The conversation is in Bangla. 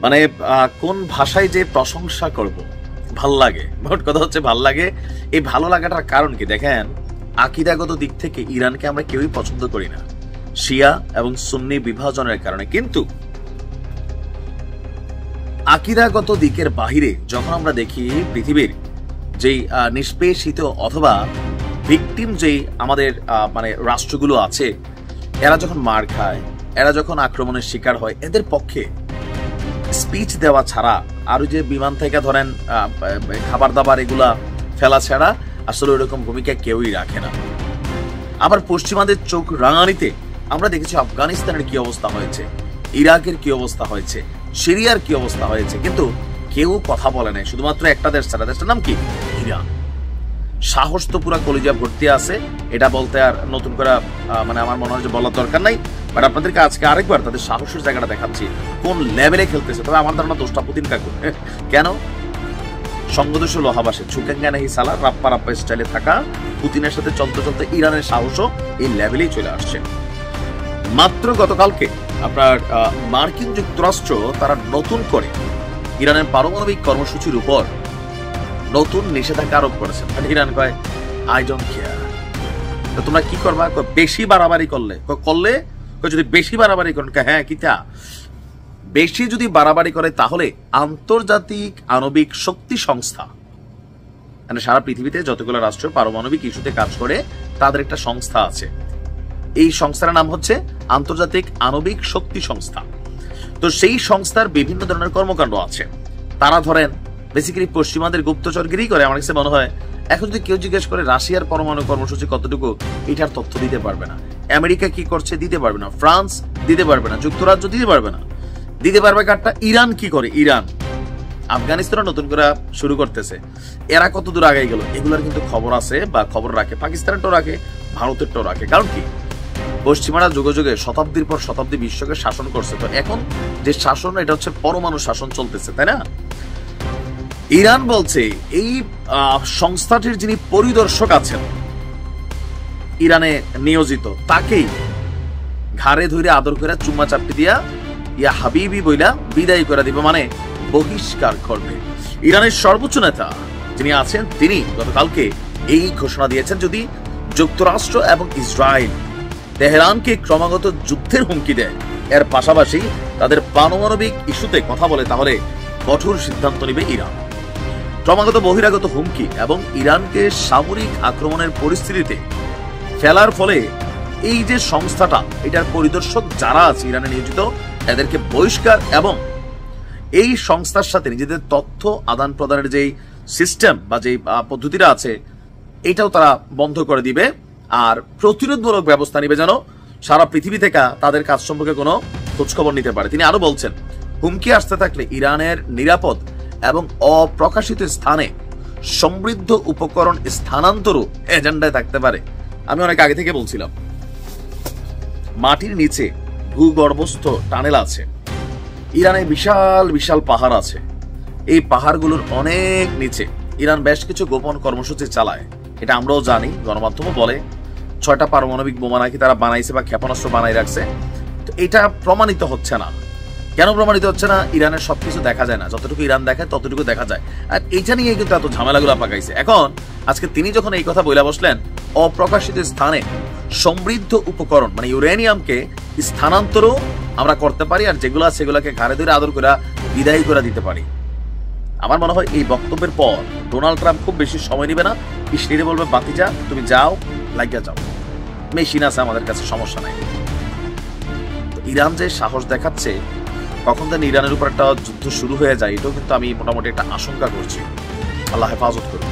মানে কোন ভাষায় যে প্রশংসা করব, ভাল লাগে। মোট কথা হচ্ছে ভাল লাগে। এই ভালো লাগাটার কারণ কি দেখেন, আকীদাগত দিক থেকে ইরানকে আমরা কেউই পছন্দ করি না, শিয়া এবং সুন্নি বিভাজনের কারণে। কিন্তু আকীদাগত দিকের বাহিরে যখন আমরা দেখি পৃথিবীর যেই নিষ্পেষিত অথবা ভিকটিম যেই আমাদের মানে রাষ্ট্রগুলো আছে, এরা যখন মার খায়, এরা যখন আক্রমণের শিকার হয়, এদের পক্ষে স্পিচ দেওয়া ছাড়া আর যে বিমান থেকে ধরেন খাবার দাবার এগুলা ফেলা ছাড়া আসলে ওইরকম ভূমিকা কেউই রাখে না। আবার পশ্চিমাদের চোখ রাঙানিতে আমরা দেখেছি আফগানিস্তানের কি অবস্থা হয়েছে, ইরাকের কি অবস্থা হয়েছে, সিরিয়ার কি অবস্থা হয়েছে, কিন্তু কেউ কথা বলে নাই, শুধুমাত্র একটা দেশ ছাড়া। দেশটার নাম কি? ইরান। সাহস তো পুরা কলিজা ভর্তি আছে, এটা বলতে আর নতুন করে মানে আমার মনে হয় যে বলার দরকার নাই। বাট আপনাদেরকে আজকে আরেকবার তাদের সাহসের জায়গাটা দেখাচ্ছি, কোন লেভেলে খেলতেছে। তবে আমার ধারণা দোষটা পুতিন কাকু। কেন? সঙ্গদোষ লোহাবাসে ছুকেঙ্গা নাহি সালা রাপ্পা রাপ্পা স্টাইলে থাকা পুতিনের সাথে চলতে চলতে ইরানের সাহসও এই লেভেলেই চলে আসছে। মাত্র গতকালকে আপনার মার্কিন যুক্তরাষ্ট্র তারা নতুন করে ইরানের পারমাণবিক কর্মসূচির উপর নতুন নিষেধাজ্ঞা আরোপ করেছেন। ইরান কয় আই ডোন্ট কেয়ার। তো তোমরা কি করবা? বেশি বাড়াবাড়ি করলে যদি বেশি বাড়াবাড়ি করেন, হ্যাঁ কিটা বেশি যদি বাড়াবাড়ি করে তাহলে আন্তর্জাতিক আণবিক শক্তি সংস্থা, মানে সারা পৃথিবীতে যতগুলো রাষ্ট্র পারমাণবিক ইস্যুতে কাজ করে তাদের একটা সংস্থা আছে, এই সংস্থার নাম হচ্ছে আন্তর্জাতিক আণবিক শক্তি সংস্থা। তো সেই সংস্থার বিভিন্ন ধরনের কর্মকাণ্ড আছে। তারা ধরেন বেসিক্যালি পশ্চিমাদের গুপ্তচরগিরি করে। আমার কাছে মনে হয় এখন যদি কেউ জিজ্ঞেস করে রাশিয়ার পরমাণু কর্মসূচি কতটুকু, এটার তথ্য দিতে পারবে না। আমেরিকা কি করছে দিতে পারবে না, ফ্রান্স দিতে পারবে না, যুক্তরাজ্য দিতে পারবে না। দিতে পারবে কারটা? ইরান কি করে? ইরান আফগানিস্তানও নতুন করে শুরু করতেছে। এরা কত দূর আগে গেল এগুলোর কিন্তু খবর আছে বা খবর রাখে, পাকিস্তানেরটাও রাখে, ভারতেরটাও রাখে। কারণ কি, পশ্চিমারা যুগে যুগে শতাব্দীর পর শতাব্দী বিশ্বকে শাসন করছে। তো এখন যে শাসন, এটা হচ্ছে পরমাণু শাসন চলতেছে, তাই না? ইরান বলছে এই সংস্থাটির যিনি পরিদর্শক আছেন ইরানে নিয়োজিত, তাকেই ঘাড়ে ধরে আদর করে চুম্মা চাপটি দিয়া ইয়া হাবিবি বইলা বিদায় করে দিবে, মানে বহিষ্কার করবে। ইরানের সর্বোচ্চ নেতা যিনি আছেন তিনি গতকালকে এই ঘোষণা দিয়েছেন, যদি যুক্তরাষ্ট্র এবং ইসরায়েল তেহরানকে ক্রমাগত যুদ্ধের হুমকি দেয়, এর পাশাপাশি তাদের পারমাণবিক ইস্যুতে কথা বলে, তাহলে কঠোর সিদ্ধান্ত নেবে ইরান। ক্রমাগত বহিরাগত হুমকি এবং ইরানকে সামরিক আক্রমণের পরিস্থিতিতে ফেলার ফলে এই যে সংস্থাটা, এটার পরিদর্শক যারা আছে ইরানে নিয়োজিত, এদেরকে বহিষ্কার এবং এই সংস্থার সাথে নিজেদের তথ্য আদান প্রদানের যে সিস্টেম বা যে পদ্ধতিটা আছে, এটাও তারা বন্ধ করে দিবে। আর প্রতিরোধমূলক ব্যবস্থা নিবে যেন সারা পৃথিবী থেকে তাদের কাজ সম্পর্কে কোনো খোঁজখবর নিতে পারে। তিনি আরো বলছেন, হুমকি আসতে থাকলে ইরানের নিরাপদ এবং অপ্রকাশিত স্থানে সমৃদ্ধ উপকরণ স্থানান্তরও এজেন্ডায় থাকতে পারে। আমি অনেক আগে থেকে বলছিলাম, মাটির নিচে ভূগর্ভস্থ টানেল আছে, ইরানে বিশাল বিশাল পাহাড় আছে, এই পাহাড়গুলোর অনেক নিচে ইরান বেশ কিছু গোপন কর্মসূচি চালায়। এটা আমরাও জানি, গণমাধ্যমও বলে 6টা পারমাণবিক বোমা নাকি তারা বানাইছে বা ক্ষেপণাস্ত্র বানাই রাখছে। তো এটা প্রমাণিত হচ্ছে না। কেন প্রমাণিত হচ্ছে না? ইরানের সবকিছু দেখা যায় না, যতটুকু ইরান দেখায় ততটুকু দেখা যায়। আর এইটা নিয়ে কিন্তু এত ঝামেলাগুলো পাকাইছে। এখন আজকে তিনি যখন এই কথা বলে বসলেন, অপ্রকাশিত স্থানে সমৃদ্ধ উপকরণ মানে ইউরেনিয়ামকে স্থানান্তরও আমরা করতে পারি, আর যেগুলো সেগুলোকে ঘাড়ে ধরে আদর করে বিদায় করে দিতে পারি। আমার মনে হয় এই বক্তব্যের পর ডোনাল্ড ট্রাম্প খুব বেশি সময় নেবে না, ইসরায়েলে বলবে বাতি যা, তুমি যাও, লাগিয়া যাও, মেশিন আছে আমাদের কাছে, সমস্যা নাই। ইরান যে সাহস দেখাচ্ছে, কখন যেন ইরানের উপর একটা যুদ্ধ শুরু হয়ে যায়, এটাও কিন্তু আমি মোটামুটি একটা আশঙ্কা করছি। আল্লাহ হেফাজত করুন।